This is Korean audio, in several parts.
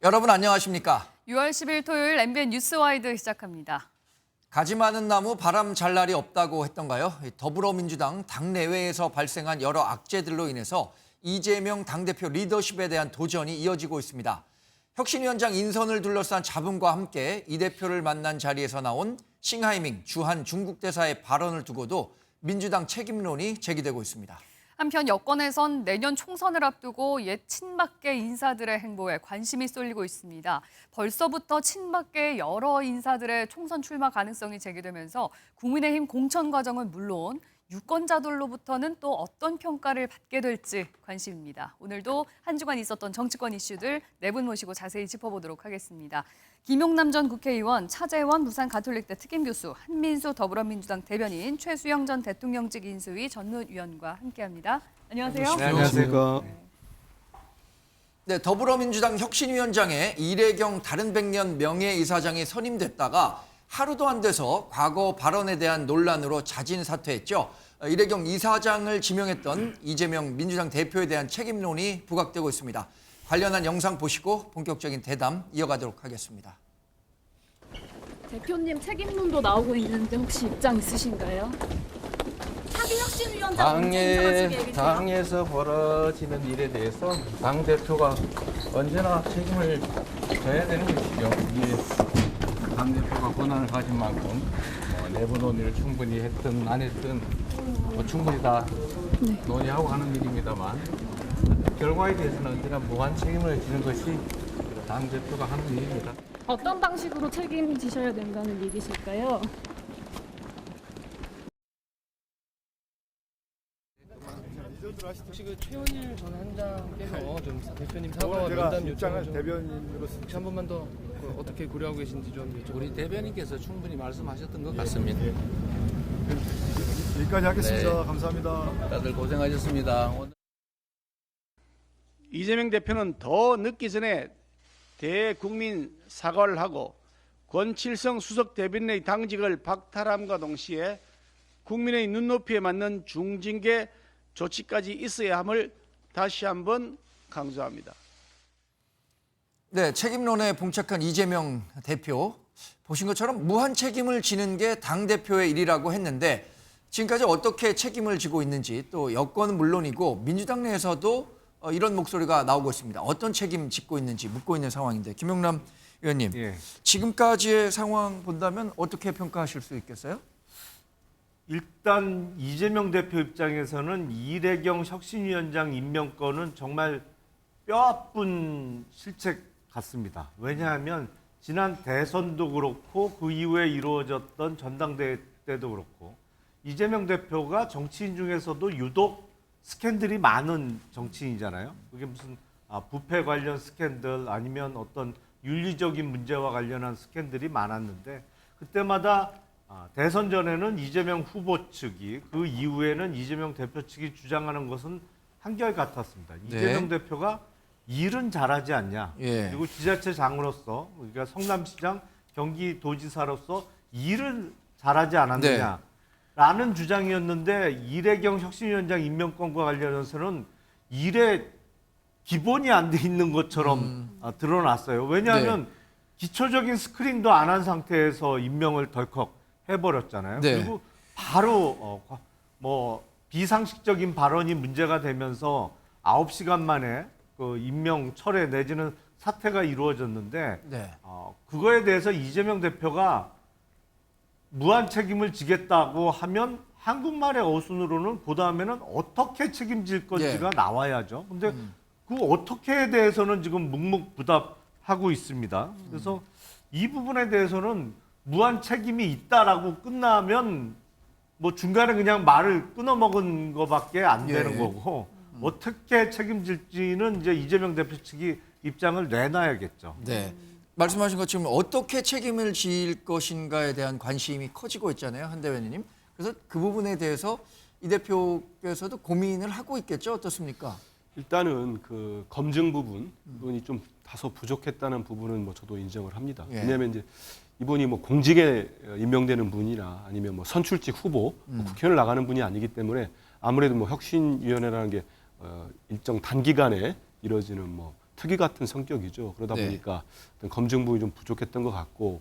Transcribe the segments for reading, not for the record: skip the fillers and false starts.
여러분 안녕하십니까? 6월 10일 토요일 MBN 뉴스와이드 시작합니다. 가지 많은 나무 바람 잘 날이 없다고 했던가요? 더불어민주당 당내외에서 발생한 여러 악재들로 인해서 이재명 당대표 리더십에 대한 도전이 이어지고 있습니다. 혁신위원장 인선을 둘러싼 잡음과 함께 이 대표를 만난 자리에서 나온 싱하이밍 주한 중국 대사의 발언을 두고도 민주당 책임론이 제기되고 있습니다. 한편 여권에선 내년 총선을 앞두고 옛 친박계 인사들의 행보에 관심이 쏠리고 있습니다. 벌써부터 친박계 여러 인사들의 총선 출마 가능성이 제기되면서 국민의힘 공천 과정은 물론 유권자들로부터는 또 어떤 평가를 받게 될지 관심입니다. 오늘도 한 주간 있었던 정치권 이슈들 네 분 모시고 자세히 짚어보도록 하겠습니다. 김용남 전 국회의원, 차재원 부산가톨릭대 특임교수, 한민수 더불어민주당 대변인, 최수영 전 대통령직 인수위 전무위원과 함께합니다. 안녕하세요. 네, 안녕하십니까. 네, 더불어민주당 혁신위원장에 이래경 다른백년 명예이사장이 선임됐다가 하루도 안 돼서 과거 발언에 대한 논란으로 자진 사퇴했죠. 이래경 이사장을 지명했던 이재명 민주당 대표에 대한 책임론이 부각되고 있습니다. 관련한 영상 보시고 본격적인 대담 이어가도록 하겠습니다. 대표님 책임론도 나오고 있는데 혹시 입장 있으신가요? 차기 혁신위원장 언제 인정하실 계획이세요? 당에서 벌어지는 일에 대해서 당 대표가 언제나 책임을 져야 되는 것이죠. 이게 당 대표가 권한을 가진 만큼 내부 논의를 충분히 했든 안 했든 충분히 다 논의하고 하는 일입니다만 결과에 대해서는 언제나 무한 책임을 지는 것이 당 대표가 하는 일입니다. 어떤 방식으로 책임지셔야 된다는 얘기실까요? 혹시 그 최원일 전 한장께서 좀 대표님 사과와 제가 면담 입장을 요청을 좀 대변인으로서 혹시 한 번만 더 어떻게 고려하고 계신지 좀 여쭤보겠습니다. 우리 대변인께서 충분히 말씀하셨던 것 같습니다. 여기까지 하겠습니다. 네. 감사합니다. 다들 고생하셨습니다. 이재명 대표는 더 늦기 전에 대국민 사과를 하고 권칠성 수석 대변인의 당직을 박탈함과 동시에 국민의 눈높이에 맞는 중징계 조치까지 있어야 함을 다시 한번 강조합니다. 네, 책임론에 봉착한 이재명 대표. 보신 것처럼 무한 책임을 지는 게 당대표의 일이라고 했는데 지금까지 어떻게 책임을 지고 있는지 또 여권은 물론이고 민주당 내에서도 이런 목소리가 나오고 있습니다. 어떤 책임 짓고 있는지 묻고 있는 상황인데 김용남 의원님, 지금까지의 상황 본다면 어떻게 평가하실 수 있겠어요? 일단 이재명 대표 입장에서는 이래경 혁신위원장 임명권은 정말 뼈아픈 실책 같습니다. 왜냐하면 지난 대선도 그렇고 그 이후에 이루어졌던 전당대회 때도 그렇고 이재명 대표가 정치인 중에서도 유독 스캔들이 많은 정치인이잖아요. 그게 무슨 부패 관련 스캔들 아니면 어떤 윤리적인 문제와 관련한 스캔들이 많았는데 그때마다 대선 전에는 이재명 후보 측이 그 이후에는 이재명 대표 측이 주장하는 것은 한결같았습니다. 이재명 대표가 일은 잘하지 않냐. 그리고 지자체장으로서 그러니까 성남시장 경기도지사로서 일을 잘하지 않았느냐. 라는 주장이었는데 이래경 혁신위원장 임명권과 관련해서는 일에 기본이 안 돼 있는 것처럼 드러났어요. 왜냐하면 기초적인 스크린도 안 한 상태에서 임명을 덜컥 해버렸잖아요. 그리고 바로 비상식적인 발언이 문제가 되면서 9시간 만에 그 임명 철회 내지는 사퇴가 이루어졌는데 그거에 대해서 이재명 대표가 무한 책임을 지겠다고 하면 한국말의 어순으로는 그 다음에는 어떻게 책임질 건지가 나와야죠. 근데 그 어떻게에 대해서는 지금 묵묵부답하고 있습니다. 그래서 이 부분에 대해서는 무한 책임이 있다라고 끝나면 뭐 중간에 그냥 말을 끊어먹은 거밖에 안 되는 거고 어떻게 책임질지는 이제 이재명 대표 측이 입장을 내놔야겠죠. 네. 말씀하신 것처럼 어떻게 책임을 질 것인가에 대한 관심이 커지고 있잖아요, 한 대변인님. 그래서 그 부분에 대해서 이 대표께서도 고민을 하고 있겠죠, 어떻습니까? 일단은 그 검증 부분이 좀 다소 부족했다는 부분은 뭐 저도 인정을 합니다. 왜냐하면 이제 이분이 뭐 공직에 임명되는 분이나 아니면 뭐 선출직 후보, 국회의원을 나가는 분이 아니기 때문에 아무래도 뭐 혁신위원회라는 게 일정 단기간에 이루어지는 뭐 특이 같은 성격이죠. 그러다 네. 보니까 어떤 검증 부분이 좀 부족했던 것 같고,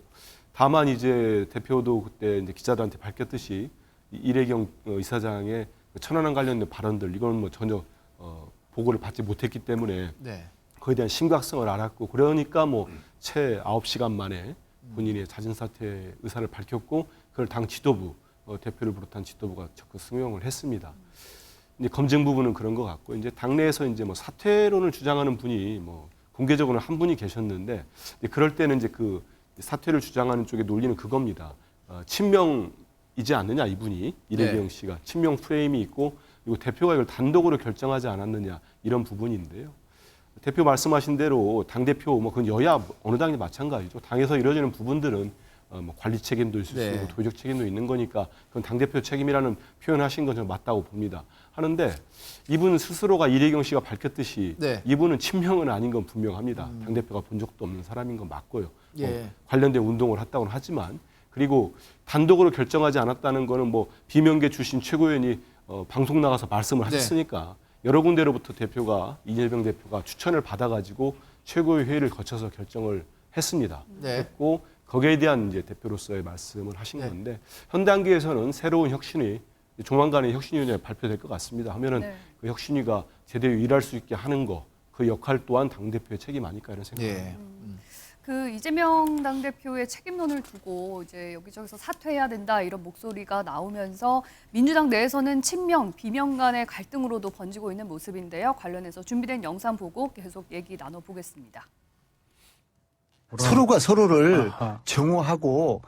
다만 이제 대표도 그때 이제 기자들한테 밝혔듯이 이래경 이사장의 천안함 관련된 발언들, 이건 뭐 전혀 보고를 받지 못했기 때문에 네. 그에 대한 심각성을 알았고, 그러니까 뭐 채 9시간 만에 본인의 자진 사퇴 의사를 밝혔고, 그걸 당 지도부, 대표를 비롯한 지도부가 적극 승용을 했습니다. 이제 검증 부분은 그런 것 같고, 이제 당내에서 이제 뭐 사퇴론을 주장하는 분이 뭐 공개적으로 한 분이 계셨는데, 이제 그럴 때는 이제 그 사퇴를 주장하는 쪽의 논리는 그겁니다. 친명이지 않느냐, 이분이 이래경 씨가 친명 프레임이 있고, 그리고 대표가 이걸 단독으로 결정하지 않았느냐, 이런 부분인데요. 대표 말씀하신 대로 당 대표 뭐 그건 여야 어느 당이 마찬가지죠. 당에서 이루어지는 부분들은 뭐 관리 책임도 있을 수 네. 있고 도의적 책임도 있는 거니까 그건 당 대표 책임이라는 표현하신 건 저는 맞다고 봅니다. 하는데 이분 스스로가 이래경 씨가 밝혔듯이 네. 이분은 친명은 아닌 건 분명합니다. 당 대표가 본 적도 없는 사람인 건 맞고요. 예. 관련된 운동을 했다고는 하지만, 그리고 단독으로 결정하지 않았다는 거는 뭐 비명계 출신 최고위원이 방송 나가서 말씀을 네. 하셨으니까 여러 군데로부터 대표가 이재명 대표가 추천을 받아가지고 최고위 회의를 거쳐서 결정을 했습니다. 네. 했고 거기에 대한 이제 대표로서의 말씀을 하신 네. 건데, 현 단계에서는 새로운 혁신이 조만간에 혁신위원회에 발표될 것 같습니다. 하면은 네. 그 혁신위가 제대로 일할 수 있게 하는 거, 그 역할 또한 당 대표의 책임 아닐까 이런 생각입니다. 예. 그 이재명 당대표의 책임론을 두고 이제 여기저기서 사퇴해야 된다 이런 목소리가 나오면서 민주당 내에서는 친명, 비명 간의 갈등으로도 번지고 있는 모습인데요. 관련해서 준비된 영상 보고 계속 얘기 나눠보겠습니다. 서로가 서로를 정오하고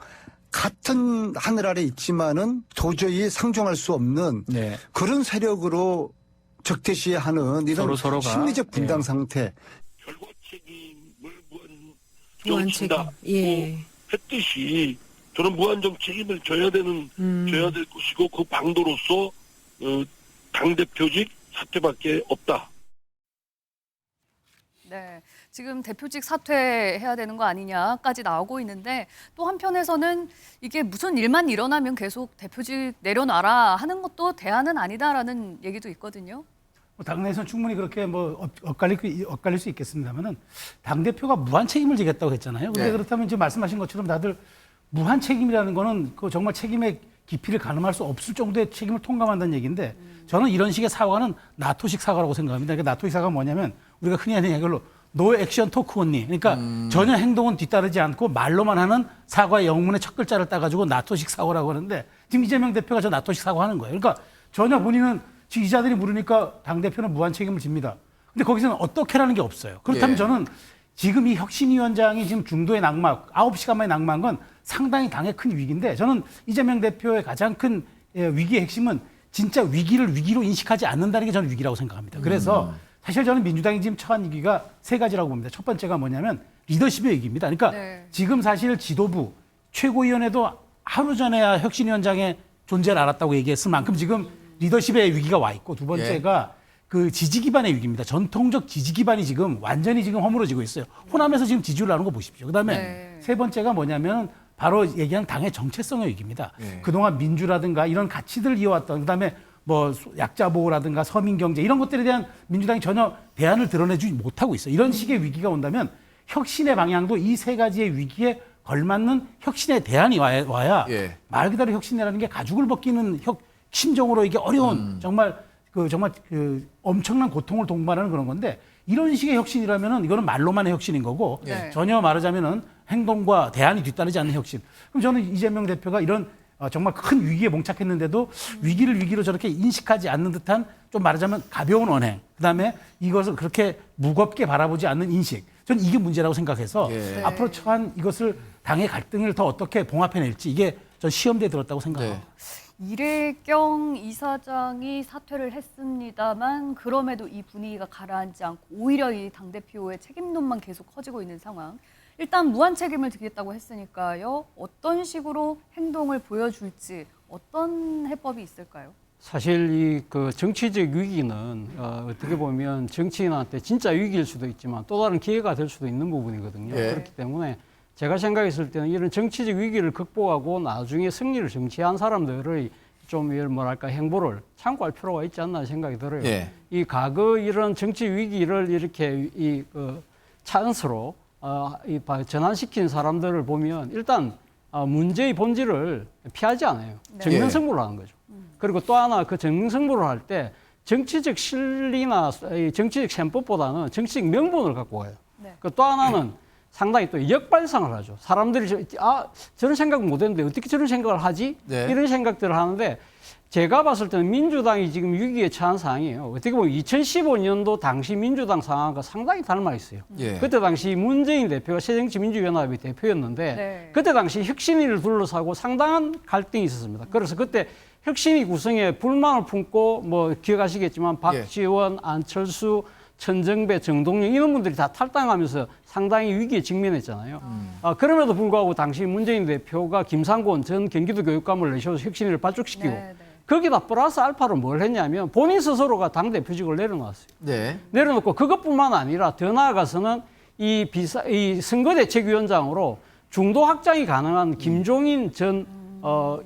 같은 하늘 아래 있지만은 도저히 상종할 수 없는 그런 세력으로 적대시하는 이런 서로가 심리적 분당 상태. 결과 책임을 무한 책임. 예. 했듯이 저는 무한정 책임을 져야 될 것이고, 그 방도로서 당 대표직 사퇴밖에 없다. 네, 지금 대표직 사퇴해야 되는 거 아니냐까지 나오고 있는데, 또 한편에서는 이게 무슨 일만 일어나면 계속 대표직 내려놔라 하는 것도 대안은 아니다라는 얘기도 있거든요. 당내에서는 충분히 그렇게 뭐 엇갈릴 수 있겠습니다만은 당 대표가 무한 책임을 지겠다고 했잖아요. 근데 네. 그렇다면 지금 말씀하신 것처럼 다들 무한 책임이라는 거는 그 정말 책임의 깊이를 가늠할 수 없을 정도의 책임을 통감한다는 얘기인데, 저는 이런 식의 사과는 나토식 사과라고 생각합니다. 그러니까 나토식 사과가 뭐냐면 우리가 흔히 하는 얘기로 노 액션 토크 온리. 그러니까 전혀 행동은 뒤따르지 않고 말로만 하는 사과의 영문의 첫 글자를 따가지고 나토식 사과라고 하는데, 지금 이재명 대표가 저 나토식 사과하는 거예요. 그러니까 전혀 본인은 기자들이 물으니까 당대표는 무한 책임을 집니다. 근데 거기서는 어떻게라는 게 없어요. 그렇다면 예. 저는 지금 이 혁신위원장이 지금 중도의 낙막, 9시간 만에 낙마한 건 상당히 당의 큰 위기인데, 저는 이재명 대표의 가장 큰 위기의 핵심은 진짜 위기를 위기로 인식하지 않는다는 게 저는 위기라고 생각합니다. 그래서 사실 저는 민주당이 지금 처한 위기가 세 가지라고 봅니다. 첫 번째가 뭐냐면 리더십의 위기입니다. 그러니까 네. 지금 사실 지도부, 최고위원회도 하루 전에야 혁신위원장의 존재를 알았다고 얘기했을 만큼 지금 리더십의 위기가 와 있고, 두 번째가 그 지지 기반의 위기입니다. 전통적 지지 기반이 지금 완전히 지금 허물어지고 있어요. 호남에서 지금 지지율 나오는 거 보십시오. 그다음에 네. 세 번째가 뭐냐면 바로 얘기한 당의 정체성의 위기입니다. 네. 그동안 민주라든가 이런 가치들을 이어왔던, 그다음에 뭐 약자 보호라든가 서민 경제 이런 것들에 대한 민주당이 전혀 대안을 드러내주지 못하고 있어요. 이런 식의 위기가 온다면 혁신의 방향도 이 세 가지의 위기에 걸맞는 혁신의 대안이 와야 예. 말 그대로 혁신이라는 게 가죽을 벗기는 심정으로 이게 어려운 정말 엄청난 고통을 동반하는 그런 건데, 이런 식의 혁신이라면은 이거는 말로만의 혁신인 거고 네. 전혀 말하자면은 행동과 대안이 뒤따르지 않는 혁신. 그럼 저는 이재명 대표가 이런 정말 큰 위기에 봉착했는데도 위기를 위기로 저렇게 인식하지 않는 듯한, 좀 말하자면 가벼운 언행, 그다음에 이것을 그렇게 무겁게 바라보지 않는 인식, 저는 이게 문제라고 생각해서 예. 앞으로 처한 이것을 당의 갈등을 더 어떻게 봉합해낼지, 이게 전 시험대에 들었다고 생각합니다. 이래경 이사장이 사퇴를 했습니다만, 그럼에도 이 분위기가 가라앉지 않고 오히려 이 당대표의 책임론만 계속 커지고 있는 상황. 일단 무한 책임을 지겠다고 했으니까요. 어떤 식으로 행동을 보여줄지, 어떤 해법이 있을까요? 사실 이 그 정치적 위기는 어떻게 보면 정치인한테 진짜 위기일 수도 있지만 또 다른 기회가 될 수도 있는 부분이거든요. 예. 그렇기 때문에 제가 생각했을 때는 이런 정치적 위기를 극복하고 나중에 승리를 쟁취한 사람들의 좀 뭐랄까 행보를 참고할 필요가 있지 않나 생각이 들어요. 예. 이 과거 이런 정치 위기를 이렇게 찬스로 전환시킨 사람들을 보면 일단 문제의 본질을 피하지 않아요. 정면승부를 하는 거죠. 그리고 또 하나 그 정면승부를 할 때 정치적 실리나 정치적 셈법보다는 정치적 명분을 갖고 가요. 네. 또 하나는 상당히 또 역발상을 하죠. 사람들이 저런 생각 못했는데 어떻게 저런 생각을 하지? 네. 이런 생각들을 하는데 제가 봤을 때는 민주당이 지금 위기에 처한 상황이에요. 어떻게 보면 2015년도 당시 민주당 상황과 상당히 닮아 있어요. 예. 그때 당시 문재인 대표가 새정치민주연합의 대표였는데 네. 그때 당시 혁신위를 둘러싸고 상당한 갈등이 있었습니다. 그래서 그때 혁신위 구성에 불만을 품고 뭐 기억하시겠지만 박지원, 안철수, 천정배, 정동영 이런 분들이 다 탈당하면서 상당히 위기에 직면했잖아요. 그럼에도 불구하고 당시 문재인 대표가 김상곤 전 경기도 교육감을 내셔서 혁신위를 발족시키고 네. 거기다 플러스 알파로 뭘 했냐면 본인 스스로가 당대표직을 내려놨어요. 네. 내려놓고 그것뿐만 아니라 더 나아가서는 이 선거대책위원장으로 중도 확장이 가능한 김종인 전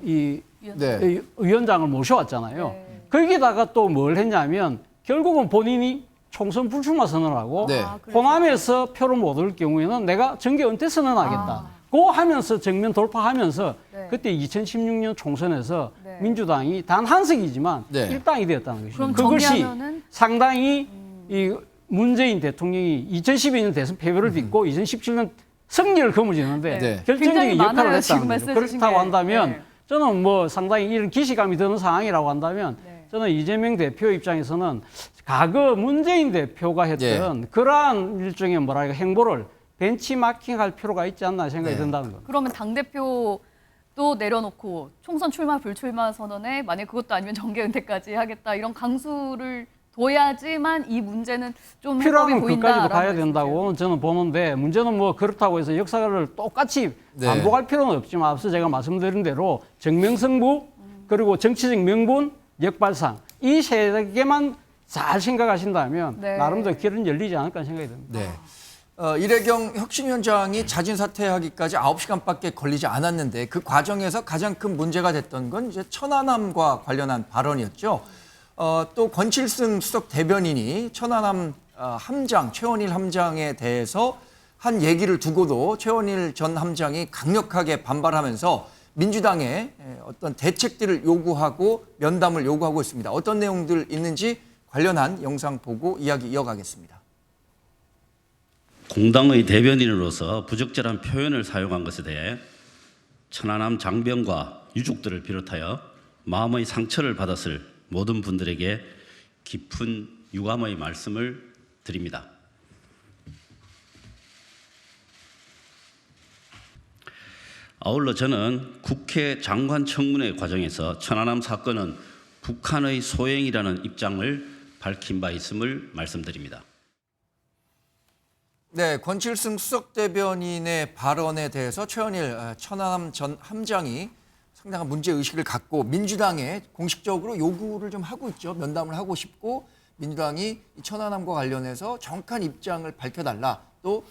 네. 위원장을 모셔왔잖아요. 네. 거기다가 또 뭘 했냐면 결국은 본인이 총선 불출마 선언하고 네. 호남에서 표를 못 얻을 경우에는 내가 정계 은퇴 선언하겠다. 고 하면서 정면 돌파하면서 네. 그때 2016년 총선에서 네. 민주당이 단 한 석이지만 네. 일당이 되었다는 것이죠. 그럼 그것이 정리하면은 상당히 이 문재인 대통령이 2012년 대선 패배를 딛고 2017년 승리를 거머쥐는데 네. 결정적인 굉장히 역할을 많아요, 했다는 지금 거죠. 말씀 주신 그렇다고 게. 한다면 네. 저는 뭐 상당히 이런 기시감이 드는 상황이라고 한다면 네. 저는 이재명 대표 입장에서는 과거 문재인 대표가 했던 그러한 일종의 뭐랄까 행보를 벤치마킹할 필요가 있지 않나 생각이 네. 든다는 겁니다. 그러면 당대표도 내려놓고 총선 출마 불출마 선언에 만약 그것도 아니면 정계 은퇴까지 하겠다 이런 강수를 둬야지만 이 문제는 좀 해법이 필요하면 보인다. 끝까지도 가야 된다고 저는 보는데 문제는 뭐 그렇다고 해서 역사를 똑같이 네. 반복할 필요는 없지만 앞서 제가 말씀드린 대로 정명승부 그리고 정치적 명분, 역발상 이 세 개만 잘 생각하신다면 네. 나름대로 길은 열리지 않을까 생각이 듭니다. 네. 이래경 혁신위원장이 자진 사퇴하기까지 9시간밖에 걸리지 않았는데 그 과정에서 가장 큰 문제가 됐던 건 이제 천안함과 관련한 발언이었죠. 또 권칠승 수석 대변인이 천안함 함장, 최원일 함장에 대해서 한 얘기를 두고도 최원일 전 함장이 강력하게 반발하면서 민주당의 어떤 대책들을 요구하고 면담을 요구하고 있습니다. 어떤 내용들 있는지 관련한 영상 보고 이야기 이어가겠습니다. 공당의 대변인으로서 부적절한 표현을 사용한 것에 대해 천안함 장병과 유족들을 비롯하여 마음의 상처를 받았을 모든 분들에게 깊은 유감의 말씀을 드립니다. 아울러 저는 국회 장관 청문회 과정에서 천안함 사건은 북한의 소행이라는 입장을 밝힌 바 있음을 말씀드립니다. 네, 권칠승 수석 대변인의 발언에 대해서 최원일 천안함 전 함장이 상당한 문제의식을 갖고 민주당에 공식적으로 요구를 좀 하고 있죠. 면담을 하고 싶고 민주당이 이 천안함과 관련해서 정확한 입장을 밝혀달라. 또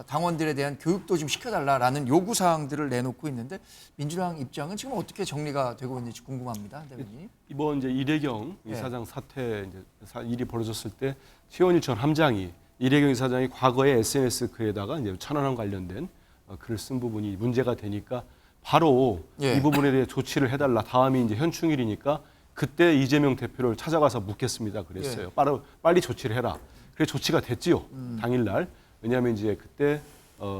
당원들에 대한 교육도 좀 시켜달라라는 요구사항들을 내놓고 있는데 민주당 입장은 지금 어떻게 정리가 되고 있는지 궁금합니다. 대변인. 이번 이제 이래경 네. 이사장 사태 이제 일이 벌어졌을 때 최원일 전 함장이 이래경 이사장이 과거에 SNS 글에다가 이제 천안함 관련된 글을 쓴 부분이 문제가 되니까 바로 이 부분에 대해 조치를 해달라. 다음이 이제 현충일이니까 그때 이재명 대표를 찾아가서 묻겠습니다. 그랬어요. 빨리 조치를 해라. 그래 조치가 됐지요. 당일날. 왜냐하면 이제 그때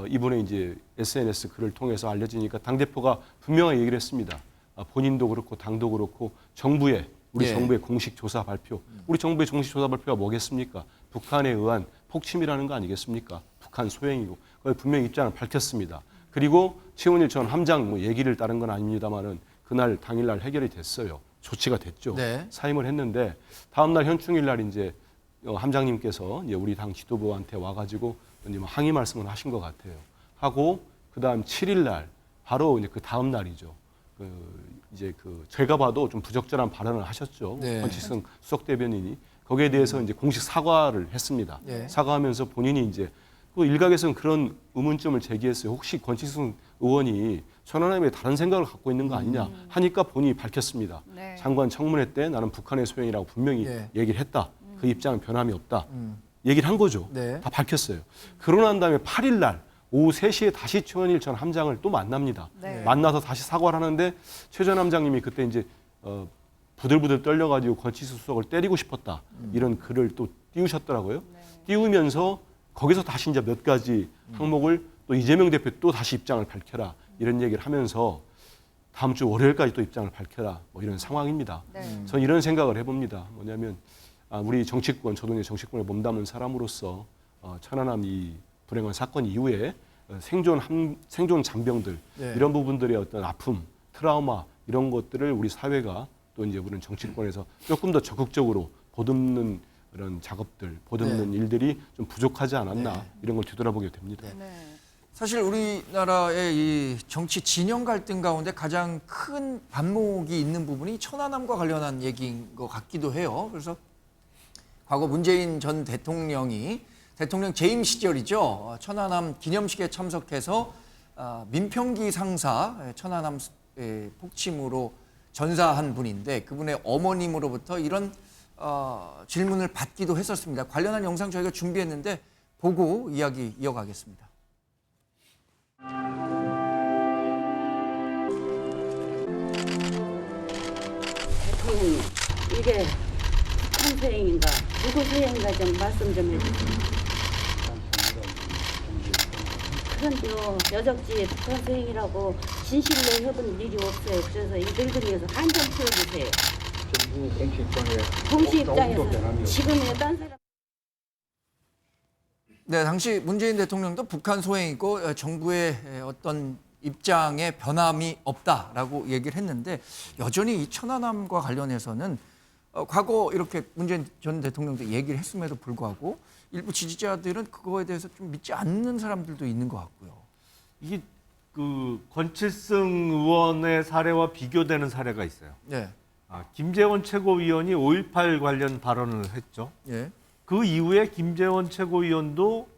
이분의 이제 SNS 글을 통해서 알려지니까 당 대표가 분명하게 얘기를 했습니다. 본인도 그렇고 당도 그렇고 정부의 우리 정부의 공식 조사 발표. 우리 정부의 공식 조사 발표가 뭐겠습니까? 북한에 의한 폭침이라는 거 아니겠습니까? 북한 소행이고 그걸 분명히 입장을 밝혔습니다. 그리고 최원일 전 함장 뭐 얘기를 따른 건 아닙니다만은 그날 당일날 해결이 됐어요. 조치가 됐죠. 네. 사임을 했는데 다음날 현충일날 이제 함장님께서 이제 우리 당 지도부한테 와가지고 항의 말씀을 하신 것 같아요. 하고 그다음 7일날 바로 이제 그 다음 날이죠. 이제 제가 봐도 좀 부적절한 발언을 하셨죠. 권칠승 수석 대변인이 거기에 대해서 이제 공식 사과를 했습니다. 사과하면서 본인이 이제 그 일각에서는 그런 의문점을 제기했어요. 혹시 권칠승 의원이 천안함에 다른 생각을 갖고 있는 거 아니냐 하니까 본인이 밝혔습니다. 네. 장관 청문회 때 나는 북한의 소행이라고 분명히 얘기를 했다. 그 입장은 변함이 없다. 얘기를 한 거죠. 네. 다 밝혔어요. 그러고 난 다음에 8일 날 오후 3시에 다시 최원일 전 함장을 또 만납니다. 네. 만나서 다시 사과를 하는데 최 전 함장님이 그때 이제 부들부들 떨려가지고 권칠승 수석을 때리고 싶었다. 이런 글을 또 띄우셨더라고요. 띄우면서 거기서 다시 이제 몇 가지 항목을 또 이재명 대표 또 다시 입장을 밝혀라. 이런 얘기를 하면서 다음 주 월요일까지 또 입장을 밝혀라. 뭐 이런 상황입니다. 네. 저는 이런 생각을 해봅니다. 뭐냐면 우리 정치권, 저도 이제 정치권에 몸담은 사람으로서 천안함 이 불행한 사건 이후에 생존 장병들 네. 이런 부분들의 어떤 아픔, 트라우마 이런 것들을 우리 사회가 또 이제 우리는 정치권에서 조금 더 적극적으로 보듬는 그런 작업들, 보듬는 일들이 좀 부족하지 않았나 이런 걸 뒤돌아보게 됩니다. 네. 사실 우리나라의 이 정치 진영 갈등 가운데 가장 큰 반목이 있는 부분이 천안함과 관련한 얘기인 것 같기도 해요. 그래서 과거 문재인 전 대통령이 대통령 재임 시절이죠. 천안함 기념식에 참석해서 민평기 상사 천안함 폭침으로 전사한 분인데 그분의 어머님으로부터 이런 질문을 받기도 했었습니다. 관련한 영상 저희가 준비했는데 보고 이야기 이어가겠습니다. 대통령님, 이게 북한 소행인가 누구 소행인가 좀 말씀 좀 해주세요. 그런데요, 여적지에 북한 소행이라고 진실로 해본 일이 없어요. 그래서 이 늙은이에서 한 점 풀어주세요. 공시 입장에서 지금의 딴 사람. 네, 당시 문재인 대통령도 북한 소행이고 정부의 어떤 입장에 변함이 없다라고 얘기를 했는데 여전히 이 천안함과 관련해서는 과거 이렇게 문재인 전 대통령도 얘기를 했음에도 불구하고 일부 지지자들은 그거에 대해서 좀 믿지 않는 사람들도 있는 것 같고요. 이게 그 권칠승 의원의 사례와 비교되는 사례가 있어요. 네. 김재원 최고위원이 5.18 관련 발언을 했죠. 예. 그 이후에 김재원 최고위원도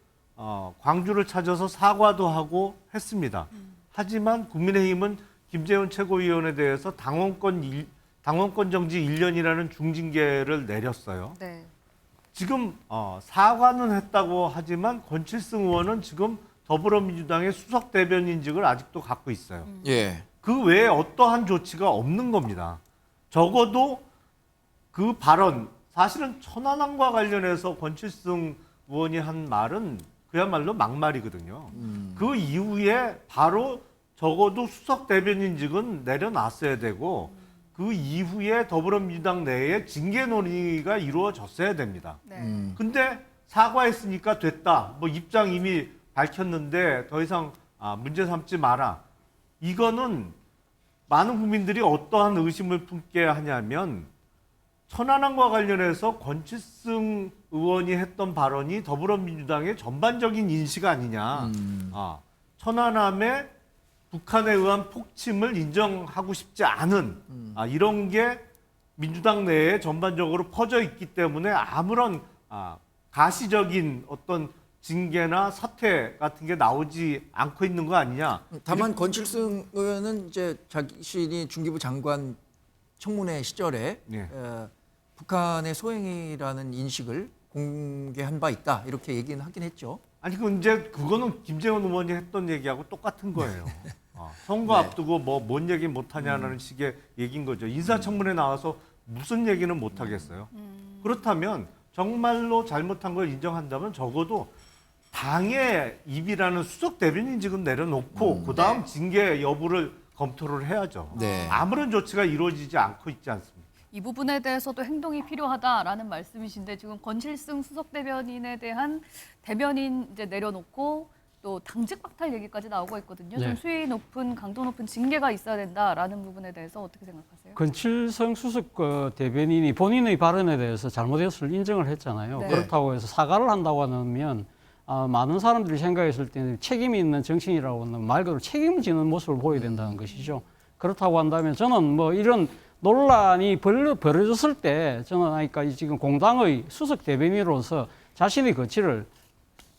광주를 찾아서 사과도 하고 했습니다. 하지만 국민의힘은 김재원 최고위원에 대해서 당원권 정지 1년이라는 중징계를 내렸어요. 네. 지금 사과는 했다고 하지만 권칠승 의원은 지금 더불어민주당의 수석 대변인직을 아직도 갖고 있어요. 예. 그 외에 어떠한 조치가 없는 겁니다. 적어도 그 발언, 사실은 천안함과 관련해서 권칠승 의원이 한 말은 그야말로 막말이거든요. 그 이후에 바로 적어도 수석 대변인직은 내려놨어야 되고 그 이후에 더불어민주당 내에 징계 논의가 이루어졌어야 됩니다. 네. 근데 사과했으니까 됐다. 뭐 입장 이미 밝혔는데 더 이상 문제 삼지 마라. 이거는 많은 국민들이 어떠한 의심을 품게 하냐면 천안함과 관련해서 권칠승 의원이 했던 발언이 더불어민주당의 전반적인 인식 아니냐. 천안함에 북한에 의한 폭침을 인정하고 싶지 않은 이런 게 민주당 내에 전반적으로 퍼져 있기 때문에 아무런 가시적인 어떤 징계나 사퇴 같은 게 나오지 않고 있는 거 아니냐. 다만 권칠승 의원은 이제 자신이 중기부 장관 청문회 시절에 북한의 소행이라는 인식을 공개한 바 있다 이렇게 얘기는 하긴 했죠. 아니 그거는 김재원 의원이 했던 얘기하고 똑같은 거예요. 선거 앞두고 뭔 얘기 못 하냐는 식의 얘기인 거죠. 인사청문회 나와서 무슨 얘기는 못 하겠어요. 그렇다면 정말로 잘못한 걸 인정한다면 적어도 당의 입이라는 수석 대변인직은 내려놓고 그다음 징계 여부를 검토를 해야죠. 네. 아무런 조치가 이루어지지 않고 있지 않습니까? 이 부분에 대해서도 행동이 필요하다라는 말씀이신데 지금 권칠승 수석 대변인에 대한 대변인 이제 내려놓고 또 당직 박탈 얘기까지 나오고 있거든요. 네. 좀 수위 높은 강도 높은 징계가 있어야 된다라는 부분에 대해서 어떻게 생각하세요? 권칠승 수석 대변인이 본인의 발언에 대해서 잘못했을 인정을 했잖아요. 네. 그렇다고 해서 사과를 한다고 하면 많은 사람들이 생각했을 때는 책임이 있는 정치인이라고 하면 말 그대로 책임을 지는 모습을 보여야 된다는 것이죠. 그렇다고 한다면 저는 뭐 이런 논란이 벌어졌을 때 저는 그러니까 지금 공당의 수석 대변인으로서 자신의 거취를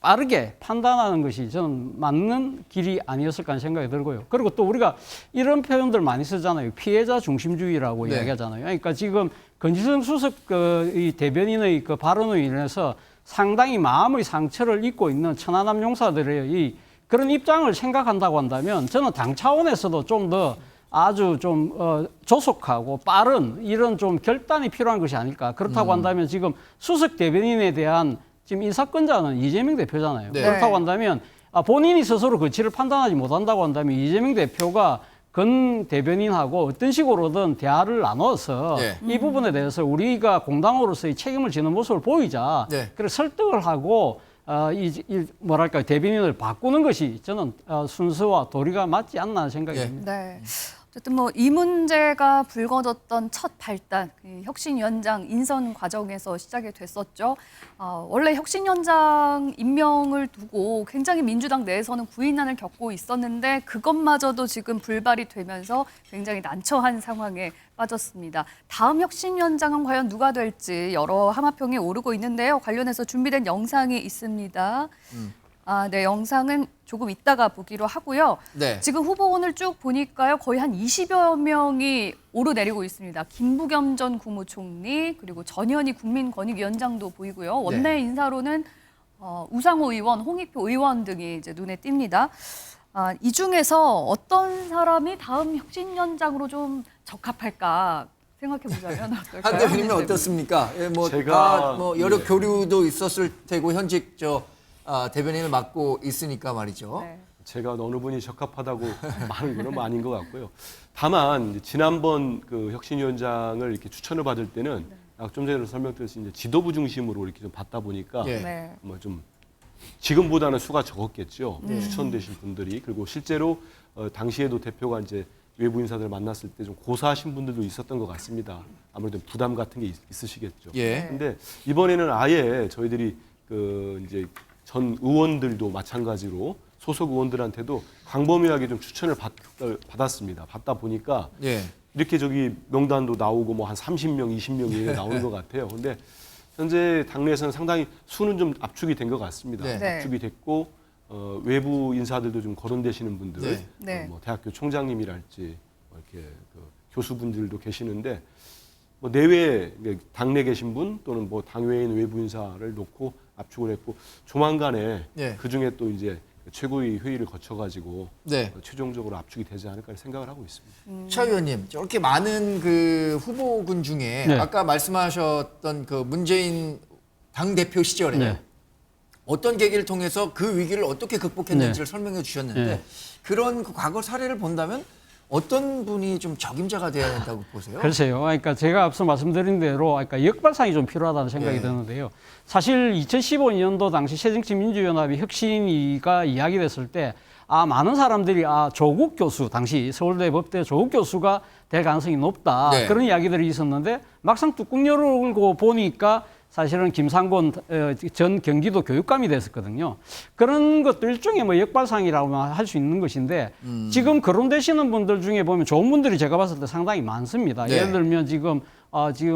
빠르게 판단하는 것이 저는 맞는 길이 아니었을까 하는 생각이 들고요. 그리고 또 우리가 이런 표현들 많이 쓰잖아요. 피해자 중심주의라고 네. 이야기하잖아요. 그러니까 지금 건지성 수석 이 대변인의 그 발언으로 인해서 상당히 마음의 상처를 입고 있는 천안함 용사들의 이 그런 입장을 생각한다고 한다면 저는 당 차원에서도 좀 더 아주 좀 조속하고 빠른 이런 좀 결단이 필요한 것이 아닐까. 그렇다고 한다면 지금 수석 대변인에 대한 지금 인사권자는 이재명 대표잖아요. 네. 그렇다고 한다면 본인이 스스로 거취를 판단하지 못한다고 한다면 이재명 대표가 건 대변인하고 어떤 식으로든 대화를 나눠서 네. 이 부분에 대해서 우리가 공당으로서의 책임을 지는 모습을 보이자. 네. 그래서 설득을 하고 뭐랄까 대변인을 바꾸는 것이 저는 순서와 도리가 맞지 않나 하는 생각이 듭니다. 네. 어쨌든 뭐 이 문제가 불거졌던 첫 발단, 이 혁신위원장 인선 과정에서 시작이 됐었죠. 원래 혁신위원장 임명을 두고 굉장히 민주당 내에서는 구인난을 겪고 있었는데 그것마저도 지금 불발이 되면서 굉장히 난처한 상황에 빠졌습니다. 다음 혁신위원장은 과연 누가 될지 여러 하마평이 오르고 있는데요. 관련해서 준비된 영상이 있습니다. 네, 영상은 조금 이따가 보기로 하고요. 네. 지금 후보군을 쭉 보니까요. 거의 한 20여 명이 오르내리고 있습니다. 김부겸 전 국무총리 그리고 전현희 국민권익위원장도 보이고요. 원내 인사로는 우상호 의원, 홍익표 의원 등이 이제 눈에 띕니다. 이 중에서 어떤 사람이 다음 혁신위원장으로 좀 적합할까 생각해 보자면 어떨까요? 한 대표님은 어떻습니까? 예, 뭐 제가 여러 교류도 있었을 테고 현직 대변인을 맡고 있으니까 말이죠. 네. 제가 어느 분이 적합하다고 말하는 건 아닌 것 같고요. 다만 이제 지난번 그 혁신위원장을 이렇게 추천을 받을 때는 좀 전에 설명드렸듯이 이제 지도부 중심으로 이렇게 좀 받다 보니까 네. 뭐 좀 지금보다는 수가 적었겠죠. 추천되신 분들이. 그리고 실제로 당시에도 대표가 이제 외부 인사들 만났을 때 좀 고사하신 분들도 있었던 것 같습니다. 아무래도 부담 같은 게 있으시겠죠. 예. 근데 이번에는 아예 저희들이 그 이제 전 의원들도 마찬가지로 소속 의원들한테도 광범위하게 좀 추천을 받았습니다. 받다 보니까 예. 이렇게 저기 명단도 나오고 뭐 한 30명, 20명 이렇게 나오는 것 같아요. 근데 현재 당내에서는 상당히 수는 좀 압축이 된 것 같습니다. 네. 압축이 됐고 외부 인사들도 좀 거론되시는 분들, 네. 네. 뭐 대학교 총장님이랄지 뭐 이렇게 그 교수분들도 계시는데 뭐 내외 당내 계신 분 또는 뭐 당외인 외부 인사를 놓고 압축을 했고 조만간에 네. 그 중에 또 이제 최고위 회의를 거쳐가지고 네. 최종적으로 압축이 되지 않을까 생각을 하고 있습니다. 차 의원님, 저렇게 많은 그 후보군 중에 네. 아까 말씀하셨던 그 문재인 당 대표 시절에 네. 어떤 계기를 통해서 그 위기를 어떻게 극복했는지를 설명해 주셨는데 네. 그런 그 과거 사례를 본다면 어떤 분이 좀 적임자가 돼야 된다고 보세요? 글쎄요. 그러니까 제가 앞서 말씀드린 대로 그러니까 역발상이 좀 필요하다는 생각이 네. 드는데요. 사실 2015년도 당시 새정치민주연합이 혁신위가 이야기됐을 때 많은 사람들이 조국 교수, 당시 서울대 법대 조국 교수가 될 가능성이 높다. 네. 그런 이야기들이 있었는데 막상 뚜껑 열고 보니까 사실은 김상곤 전 경기도 교육감이 됐었거든요. 그런 것도 일종의 뭐 역발상이라고 할 수 있는 것인데 지금 거론되시는 분들 중에 보면 좋은 분들이 제가 봤을 때 상당히 많습니다. 네. 예를 들면 지금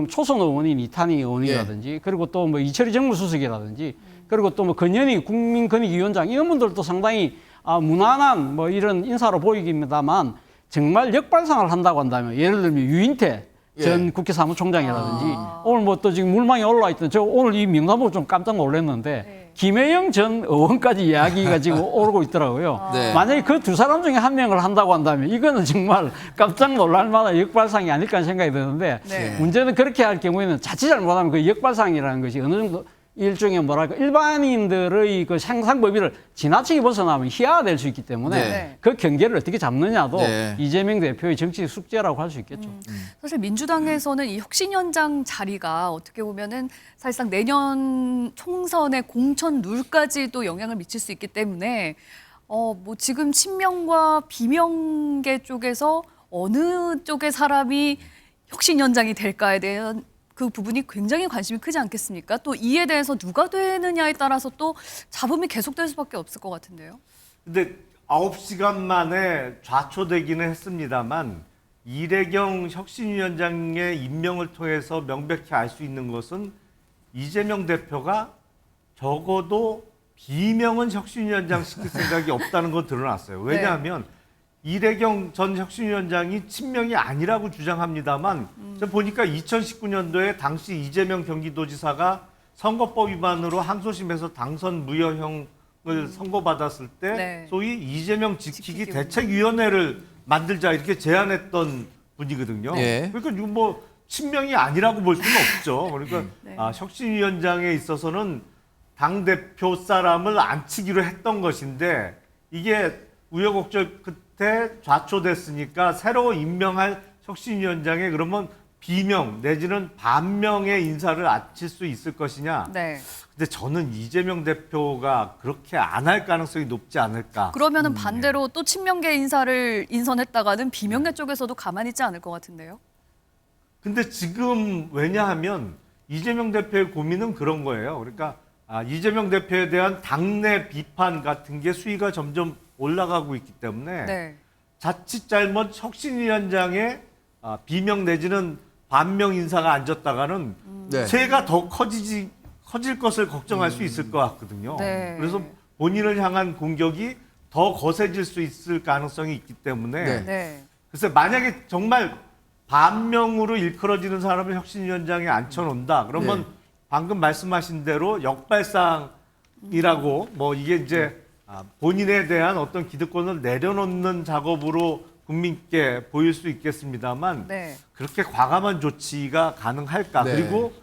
초선 의원인 이탄희 의원이라든지 그리고 또 뭐 이철희 정무수석이라든지 그리고 또 뭐 건현희 국민권익위원장 이런 분들도 상당히 무난한 뭐 이런 인사로 보이기입니다만 정말 역발상을 한다고 한다면 예를 들면 유인태 전 국회 사무총장이라든지 오늘 뭐 또 지금 물망에 올라와 있던 저 오늘 이 명단 보고 좀 깜짝 놀랐는데 김혜영 전 의원까지 이야기가 지금 오르고 있더라고요. 네. 만약에 그 두 사람 중에 한 명을 한다고 한다면 이거는 정말 깜짝 놀랄 만한 역발상이 아닐까 하는 생각이 드는데 네. 문제는 그렇게 할 경우에는 자칫 잘못하면 그 역발상이라는 것이 어느 정도 일종의 뭐랄까 일반인들의 그 상상 범위를 지나치게 벗어나면 희화가 될 수 있기 때문에 네. 그 경계를 어떻게 잡느냐도 네. 이재명 대표의 정치 숙제라고 할 수 있겠죠. 사실 민주당에서는 이 혁신위원장 자리가 어떻게 보면은 사실상 내년 총선의 공천 룰까지도 영향을 미칠 수 있기 때문에 뭐 지금 친명과 비명계 쪽에서 어느 쪽의 사람이 혁신위원장이 될까에 대한 그 부분이 굉장히 관심이 크지 않겠습니까? 또 이에 대해서 누가 되느냐에 따라서 또 잡음이 계속될 수밖에 없을 것 같은데요. 근데 9시간 만에 좌초되기는 했습니다만 이래경 혁신위원장의 임명을 통해서 명백히 알 수 있는 것은 이재명 대표가 적어도 비명은 혁신위원장 시킬 생각이 없다는 건 드러났어요. 왜냐하면 이래경 전 혁신위원장이 친명이 아니라고 주장합니다만 제가 보니까 2019년도에 당시 이재명 경기도지사가 선거법 위반으로 항소심에서 당선 무효형을 선고받았을 때 소위 이재명 지키기 대책위원회를 만들자 이렇게 제안했던 분이거든요. 그러니까 이거 뭐 친명이 아니라고 볼 수는 없죠. 그러니까 혁신위원장에 있어서는 당대표 사람을 앉히기로 했던 것인데 이게 우여곡절 끝에 좌초됐으니까 새로 임명할 혁신위원장에 그러면 비명 내지는 반명의 인사를 앉힐 수 있을 것이냐. 근데 저는 이재명 대표가 그렇게 안 할 가능성이 높지 않을까. 그러면은 반대로 또 친명계 인사를 인선했다가는 비명계 쪽에서도 가만히 있지 않을 것 같은데요. 근데 지금 왜냐하면 이재명 대표의 고민은 그런 거예요. 그러니까 이재명 대표에 대한 당내 비판 같은 게 수위가 점점 올라가고 있기 때문에 자칫 잘못 혁신위원장에 비명 내지는 반명 인사가 앉았다가는 세가 더 커질 것을 걱정할 수 있을 것 같거든요. 그래서 본인을 향한 공격이 더 거세질 수 있을 가능성이 있기 때문에 글쎄 만약에 정말 반명으로 일컬어지는 사람을 혁신위원장에 앉혀놓는다. 그러면 방금 말씀하신 대로 역발상이라고 뭐 이게 이제 본인에 대한 어떤 기득권을 내려놓는 작업으로 국민께 보일 수 있겠습니다만 그렇게 과감한 조치가 가능할까? 그리고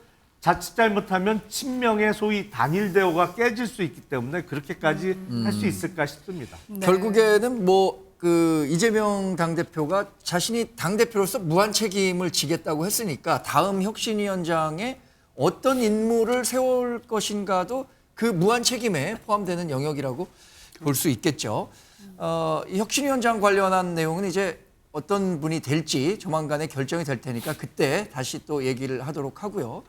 자칫 잘못하면 친명의 소위 단일 대우가 깨질 수 있기 때문에 그렇게까지 할 수 있을까 싶습니다. 결국에는 뭐 그 이재명 당대표가 자신이 당대표로서 무한 책임을 지겠다고 했으니까 다음 혁신위원장에 어떤 인물을 세울 것인가도 그 무한 책임에 포함되는 영역이라고 볼 수 있겠죠. 혁신위원장 관련한 내용은 이제 어떤 분이 될지 조만간에 결정이 될 테니까 그때 다시 또 얘기를 하도록 하고요.